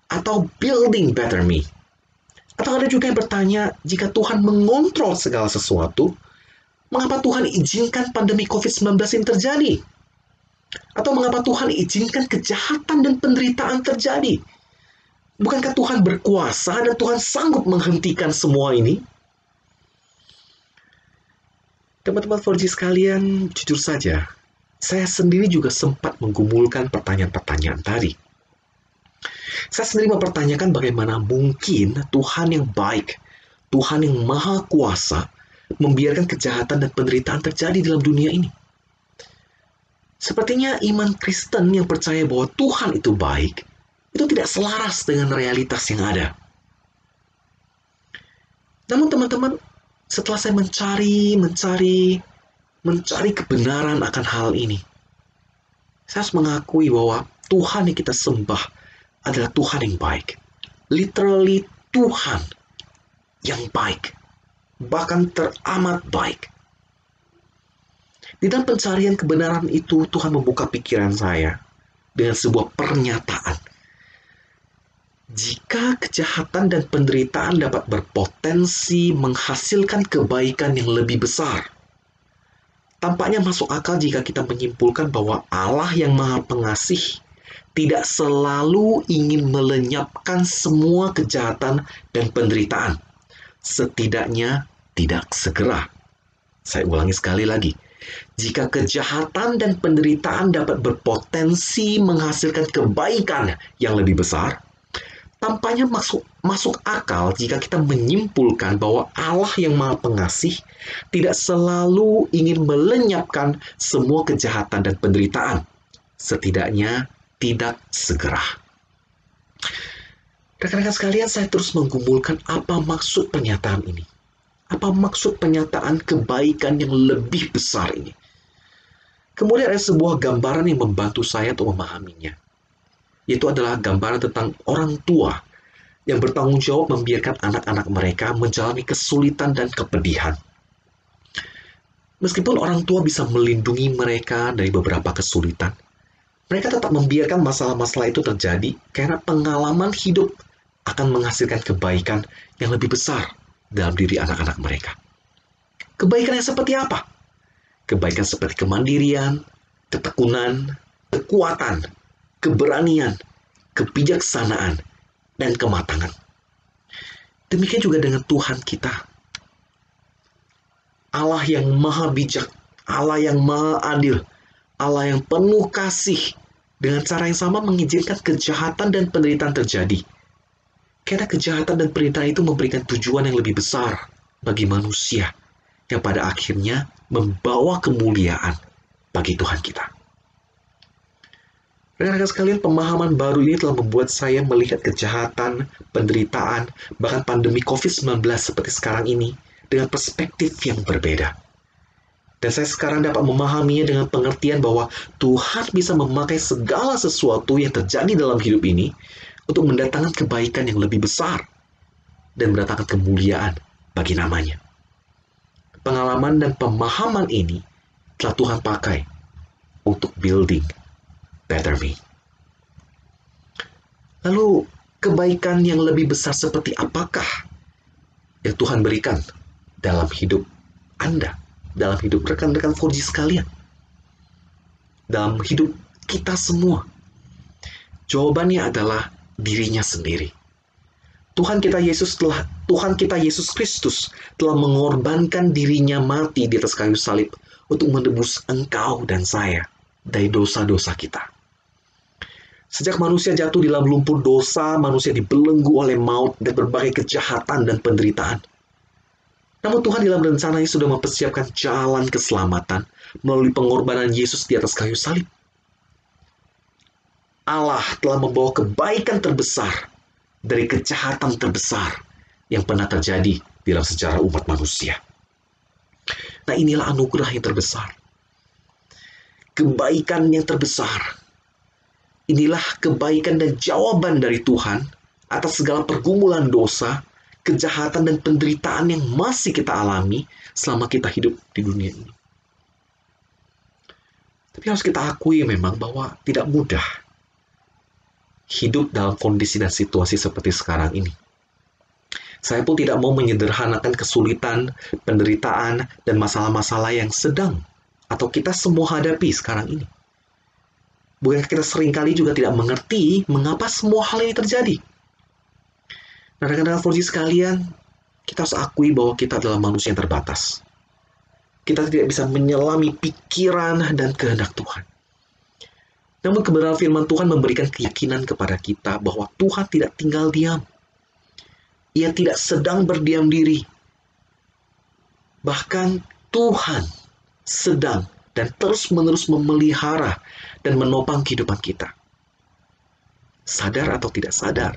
Atau building better me? Atau ada juga yang bertanya, jika Tuhan mengontrol segala sesuatu, mengapa Tuhan izinkan pandemi COVID-19 ini terjadi? Atau mengapa Tuhan izinkan kejahatan dan penderitaan terjadi? Bukankah Tuhan berkuasa dan Tuhan sanggup menghentikan semua ini? Teman-teman 4G sekalian, jujur saja, saya sendiri juga sempat menggumulkan pertanyaan-pertanyaan tadi. Saya sendiri mempertanyakan bagaimana mungkin Tuhan yang baik, Tuhan yang maha kuasa, membiarkan kejahatan dan penderitaan terjadi dalam dunia ini. Sepertinya iman Kristen yang percaya bahwa Tuhan itu baik, itu tidak selaras dengan realitas yang ada. Namun teman-teman, setelah saya mencari kebenaran akan hal ini, saya harus mengakui bahwa Tuhan yang kita sembah adalah Tuhan yang baik. Literally Tuhan yang baik. Bahkan teramat baik. Di dalam pencarian kebenaran itu, Tuhan membuka pikiran saya dengan sebuah pernyataan. Jika kejahatan dan penderitaan dapat berpotensi menghasilkan kebaikan yang lebih besar, tampaknya masuk akal jika kita menyimpulkan bahwa Allah yang Maha Pengasih tidak selalu ingin melenyapkan semua kejahatan dan penderitaan. Setidaknya tidak segera. Saya ulangi sekali lagi. Jika kejahatan dan penderitaan dapat berpotensi menghasilkan kebaikan yang lebih besar, tampaknya masuk akal jika kita menyimpulkan bahwa Allah yang Maha Pengasih tidak selalu ingin melenyapkan semua kejahatan dan penderitaan. Setidaknya tidak segera. Rekan-rekan sekalian, saya terus menggumulkan apa maksud pernyataan ini. Apa maksud pernyataan kebaikan yang lebih besar ini? Kemudian ada sebuah gambaran yang membantu saya untuk memahaminya. Yaitu adalah gambaran tentang orang tua yang bertanggung jawab membiarkan anak-anak mereka menjalani kesulitan dan kepedihan. Meskipun orang tua bisa melindungi mereka dari beberapa kesulitan, mereka tetap membiarkan masalah-masalah itu terjadi karena pengalaman hidup akan menghasilkan kebaikan yang lebih besar dalam diri anak-anak mereka. Kebaikan yang seperti apa? Kebaikan seperti kemandirian, ketekunan, kekuatan, keberanian, kebijaksanaan, dan kematangan. Demikian juga dengan Tuhan kita. Allah yang maha bijak, Allah yang maha adil, Allah yang penuh kasih, dengan cara yang sama mengizinkan kejahatan dan penderitaan terjadi. Karena kejahatan dan penderitaan itu memberikan tujuan yang lebih besar bagi manusia, yang pada akhirnya membawa kemuliaan bagi Tuhan kita. Rekan-rekan sekalian, pemahaman baru ini telah membuat saya melihat kejahatan, penderitaan, bahkan pandemi COVID-19 seperti sekarang ini dengan perspektif yang berbeda. Dan saya sekarang dapat memahaminya dengan pengertian bahwa Tuhan bisa memakai segala sesuatu yang terjadi dalam hidup ini untuk mendatangkan kebaikan yang lebih besar dan mendatangkan kemuliaan bagi namanya. Pengalaman dan pemahaman ini telah Tuhan pakai untuk building better me. Lalu, kebaikan yang lebih besar seperti apakah yang Tuhan berikan dalam hidup Anda, dalam hidup rekan-rekan 4G sekalian, dalam hidup kita semua? Jawabannya adalah dirinya sendiri. Tuhan kita Yesus Kristus telah mengorbankan dirinya mati di atas kayu salib untuk menebus engkau dan saya dari dosa-dosa kita. Sejak manusia jatuh di dalam lumpur dosa, manusia dibelenggu oleh maut dan berbagai kejahatan dan penderitaan. Namun Tuhan dalam rencananya sudah mempersiapkan jalan keselamatan melalui pengorbanan Yesus di atas kayu salib. Allah telah membawa kebaikan terbesar dari kejahatan terbesar yang pernah terjadi dalam sejarah umat manusia. Nah, inilah anugerah yang terbesar. Kebaikan yang terbesar. Inilah kebaikan dan jawaban dari Tuhan atas segala pergumulan dosa, kejahatan dan penderitaan yang masih kita alami selama kita hidup di dunia ini. Tapi harus kita akui memang bahwa tidak mudah hidup dalam kondisi dan situasi seperti sekarang ini. Saya pun tidak mau menyederhanakan kesulitan, penderitaan, dan masalah-masalah yang sedang atau kita semua hadapi sekarang ini. Bukankah kita seringkali juga tidak mengerti mengapa semua hal ini terjadi? Nah, rekan-rekan 4G sekalian, kita harus akui bahwa kita adalah manusia yang terbatas. Kita tidak bisa menyelami pikiran dan kehendak Tuhan. Namun kebenaran firman Tuhan memberikan keyakinan kepada kita bahwa Tuhan tidak tinggal diam. Ia tidak sedang berdiam diri. Bahkan Tuhan sedang dan terus-menerus memelihara dan menopang kehidupan kita. Sadar atau tidak sadar.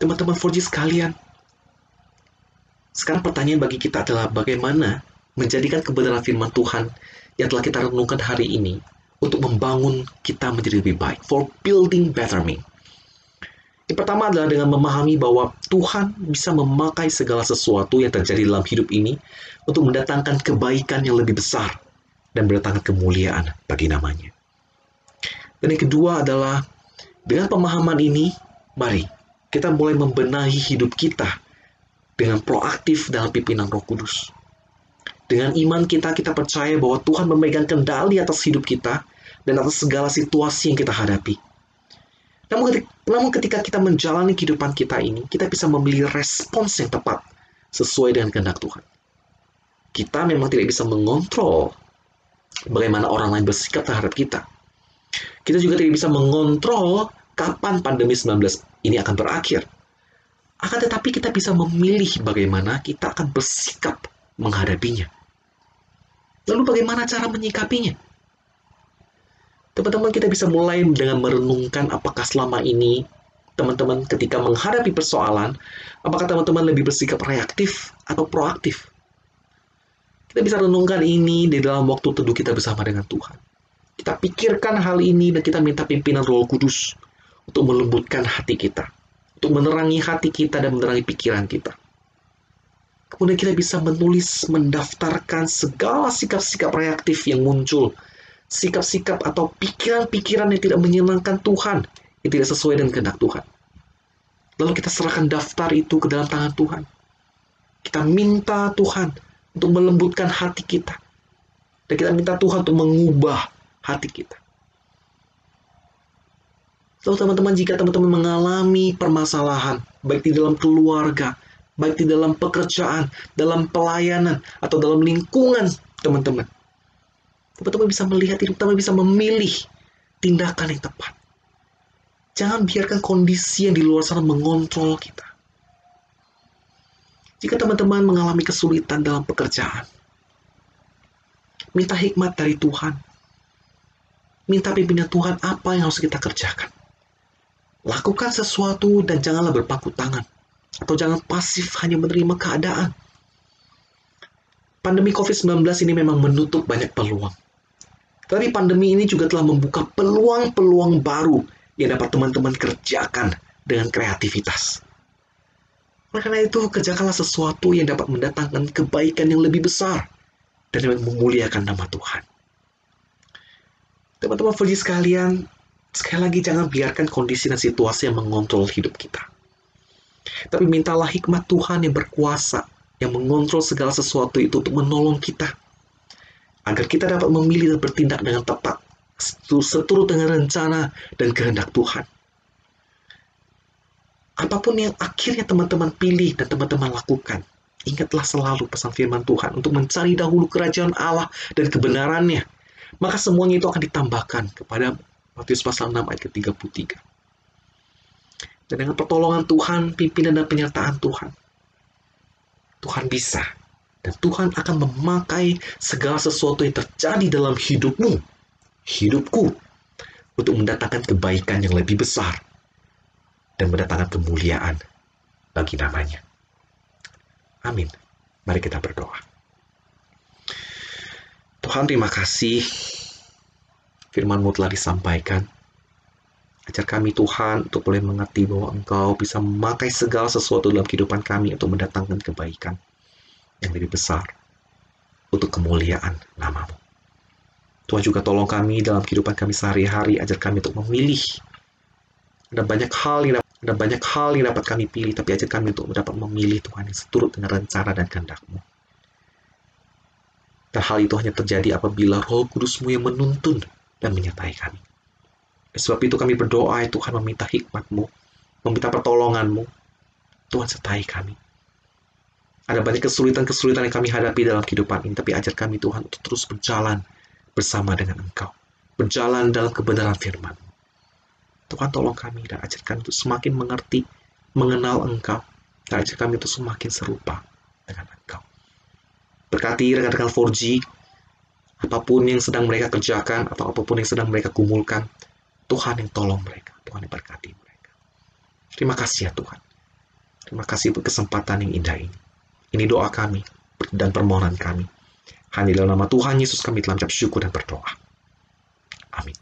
Teman-teman 4G sekalian, sekarang pertanyaan bagi kita adalah bagaimana menjadikan kebenaran firman Tuhan yang telah kita renungkan hari ini untuk membangun kita menjadi lebih baik. For building better me. Yang pertama adalah dengan memahami bahwa Tuhan bisa memakai segala sesuatu yang terjadi dalam hidup ini untuk mendatangkan kebaikan yang lebih besar dan mendatangkan kemuliaan bagi namanya. Dan yang kedua adalah dengan pemahaman ini, mari kita mulai membenahi hidup kita dengan proaktif dalam pimpinan Roh Kudus. Dengan iman kita percaya bahwa Tuhan memegang kendali atas hidup kita dan atas segala situasi yang kita hadapi. Namun ketika kita menjalani kehidupan kita ini, kita bisa memilih respons yang tepat sesuai dengan kehendak Tuhan. Kita memang tidak bisa mengontrol bagaimana orang lain bersikap terhadap kita. Kita juga tidak bisa mengontrol kapan pandemi 19 ini akan berakhir. Akan tetapi kita bisa memilih bagaimana kita akan bersikap menghadapinya. Lalu bagaimana cara menyikapinya? Teman-teman, kita bisa mulai dengan merenungkan apakah selama ini teman-teman ketika menghadapi persoalan, apakah teman-teman lebih bersikap reaktif atau proaktif? Kita bisa renungkan ini di dalam waktu teduh kita bersama dengan Tuhan. Kita pikirkan hal ini dan kita minta pimpinan Roh Kudus untuk melembutkan hati kita, untuk menerangi hati kita dan menerangi pikiran kita. Kemudian kita bisa menulis, mendaftarkan segala sikap-sikap reaktif yang muncul, sikap-sikap atau pikiran-pikiran yang tidak menyenangkan Tuhan, yang tidak sesuai dengan kehendak Tuhan. Lalu kita serahkan daftar itu ke dalam tangan Tuhan. Kita minta Tuhan untuk melembutkan hati kita. Dan kita minta Tuhan untuk mengubah hati kita. Lalu teman-teman, jika teman-teman mengalami permasalahan, baik di dalam keluarga, baik di dalam pekerjaan, dalam pelayanan, atau dalam lingkungan teman-teman, teman-teman bisa melihat hidup, teman-teman bisa memilih tindakan yang tepat. Jangan biarkan kondisi yang di luar sana mengontrol kita. Jika teman-teman mengalami kesulitan dalam pekerjaan, Minta hikmat dari Tuhan. Minta pimpinan Tuhan apa yang harus kita kerjakan. Lakukan sesuatu dan janganlah berpangku tangan. Atau jangan pasif hanya menerima keadaan. Pandemi COVID-19 ini memang menutup banyak peluang. Tapi pandemi ini juga telah membuka peluang-peluang baru yang dapat teman-teman kerjakan dengan kreativitas. Oleh karena itu, kerjakanlah sesuatu yang dapat mendatangkan kebaikan yang lebih besar dan yang memuliakan nama Tuhan. Teman-teman Fuji sekalian, sekali lagi jangan biarkan kondisi dan situasi yang mengontrol hidup kita. Tapi mintalah hikmat Tuhan yang berkuasa, yang mengontrol segala sesuatu itu untuk menolong kita. Agar kita dapat memilih dan bertindak dengan tepat, seturut dengan rencana dan kehendak Tuhan. Apapun yang akhirnya teman-teman pilih dan teman-teman lakukan, ingatlah selalu pesan firman Tuhan untuk mencari dahulu kerajaan Allah dan kebenarannya. Maka semuanya itu akan ditambahkan kepada Matius pasal 6 ayat ke-33. Dan dengan pertolongan Tuhan, pimpinan dan penyertaan Tuhan, Tuhan bisa. Dan Tuhan akan memakai segala sesuatu yang terjadi dalam hidupmu, hidupku, untuk mendatangkan kebaikan yang lebih besar dan mendatangkan kemuliaan bagi namanya. Amin. Mari kita berdoa. Tuhan, terima kasih firman-Mu telah disampaikan. Ajar kami Tuhan untuk boleh mengerti bahwa Engkau bisa memakai segala sesuatu dalam kehidupan kami untuk mendatangkan kebaikan yang lebih besar untuk kemuliaan nama-Mu. Tuhan juga tolong kami dalam kehidupan kami sehari-hari, ajar kami untuk memilih. Ada banyak hal yang dapat kami pilih, tapi ajar kami untuk dapat memilih Tuhan yang seturut dengan rencana dan kehendak-Mu. Dan hal itu hanya terjadi apabila Roh Kudus-Mu yang menuntun dan menyertai kami. Sebab itu kami berdoa, ya Tuhan, meminta hikmat-Mu, meminta pertolongan-Mu. Tuhan, sertai kami. Ada banyak kesulitan-kesulitan yang kami hadapi dalam kehidupan ini, tapi ajar kami Tuhan untuk terus berjalan bersama dengan Engkau. Berjalan dalam kebenaran firman-Mu. Tuhan, tolong kami dan ajar kami untuk semakin mengerti, mengenal Engkau. Dan ajar kami untuk semakin serupa dengan Engkau. Berkati rekan-rekan 4G, apapun yang sedang mereka kerjakan, atau apapun yang sedang mereka gumulkan, Tuhan yang tolong mereka, Tuhan yang berkati mereka. Terima kasih ya Tuhan. Terima kasih untuk kesempatan yang indah ini. Ini doa kami dan permohonan kami. Hanya dalam nama Tuhan Yesus kami telah mengucap syukur dan berdoa. Amin.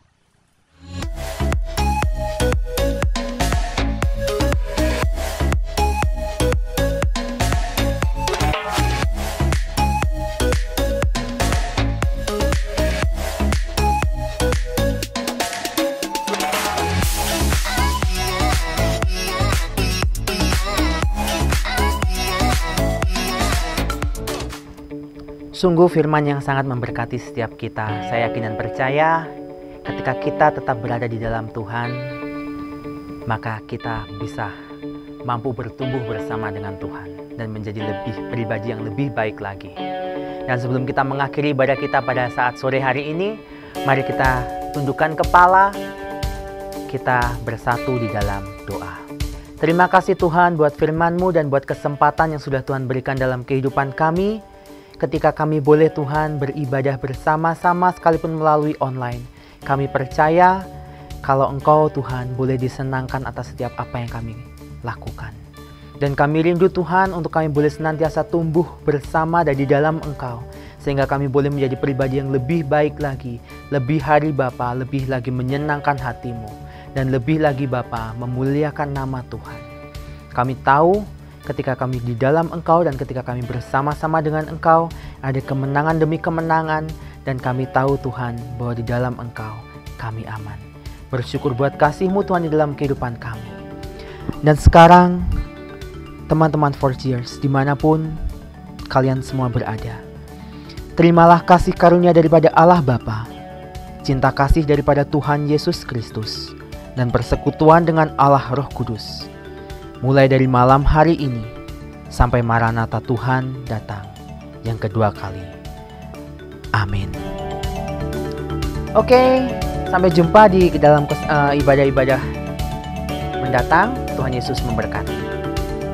Sungguh firman yang sangat memberkati setiap kita. Saya yakin dan percaya ketika kita tetap berada di dalam Tuhan, maka kita bisa mampu bertumbuh bersama dengan Tuhan dan menjadi pribadi yang lebih baik lagi. Dan sebelum kita mengakhiri ibadah kita pada saat sore hari ini, mari kita tundukkan kepala, kita bersatu di dalam doa. Terima kasih Tuhan buat firman-Mu dan buat kesempatan yang sudah Tuhan berikan dalam kehidupan kami. Ketika kami boleh Tuhan beribadah bersama-sama sekalipun melalui online. Kami percaya kalau Engkau Tuhan boleh disenangkan atas setiap apa yang kami lakukan. Dan kami rindu Tuhan untuk kami boleh senantiasa tumbuh bersama dan di dalam Engkau. Sehingga kami boleh menjadi pribadi yang lebih baik lagi. Lebih hari Bapa, lebih lagi menyenangkan hati-Mu. Dan lebih lagi Bapa memuliakan nama Tuhan. Kami tahu ketika kami di dalam Engkau dan ketika kami bersama-sama dengan Engkau, ada kemenangan demi kemenangan, dan kami tahu Tuhan bahwa di dalam Engkau kami aman. Bersyukur buat kasih-Mu Tuhan di dalam kehidupan kami. Dan sekarang teman-teman 4Gers dimanapun kalian semua berada, terimalah kasih karunia daripada Allah Bapa, cinta kasih daripada Tuhan Yesus Kristus, dan persekutuan dengan Allah Roh Kudus, mulai dari malam hari ini sampai Maranatha Tuhan datang yang kedua kali. Amin. Oke, sampai jumpa di dalam ibadah-ibadah mendatang. Tuhan Yesus memberkati.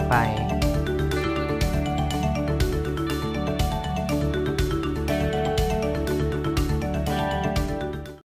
Bye.